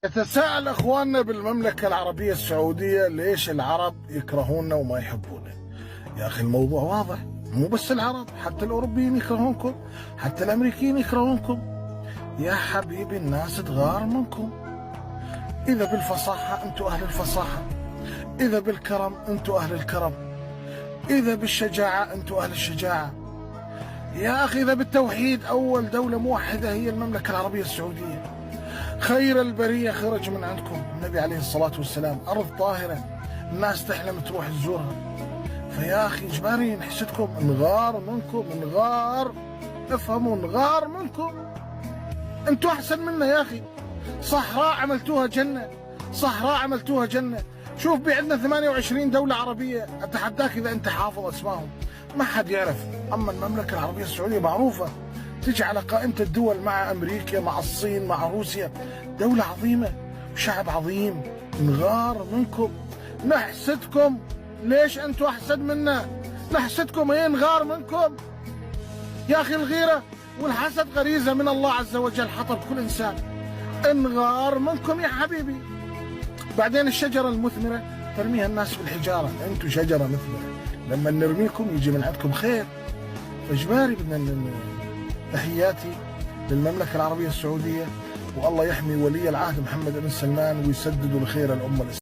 يتساءل اخواننا بالمملكه العربيه السعوديه ليش العرب يكرهوننا وما يحبونا؟ يا اخي الموضوع واضح، مو بس العرب، حتى الاوروبيين يكرهونكم، حتى الامريكيين يكرهونكم. يا حبيبي الناس تغار منكم. اذا بالفصاحه انتم اهل الفصاحه، اذا بالكرم انتم اهل الكرم، اذا بالشجاعه انتم اهل الشجاعه. يا اخي اذا بالتوحيد اول دوله موحده هي المملكه العربيه السعوديه. خير البريه خرج من عندكم، النبي عليه الصلاه والسلام، ارض طاهره الناس تحلم تروح تزورها. فيا اخي اجباري نحسدكم، نغار منكم، نغار، افهموا، نغار منكم. انتم احسن منا يا اخي. صحراء عملتوها جنه، صحراء عملتوها جنه. شوف عندنا 28 دوله عربيه، اتحداك اذا انت حافظ اسمائهم ما حد يعرف. اما المملكه العربيه السعوديه معروفه، تجي على قائمه الدول مع امريكا، مع الصين، مع روسيا. دوله عظيمه وشعب عظيم. نغار منكم، نحسدكم. ليش انتم احسن منا؟ نحسدكم، ايه، نغار منكم. يا اخي الغيره والحسد غريزه من الله عز وجل حطها بكل انسان. نغار منكم يا حبيبي. بعدين الشجره المثمره ترميها الناس بالحجاره، انتم شجره مثمره، لما نرميكم يجي من عندكم خير. فاجباري بدنا تحياتي للمملكه العربيه السعوديه، والله يحمي ولي العهد محمد بن سلمان ويسدد لخير الامه الاسلاميه.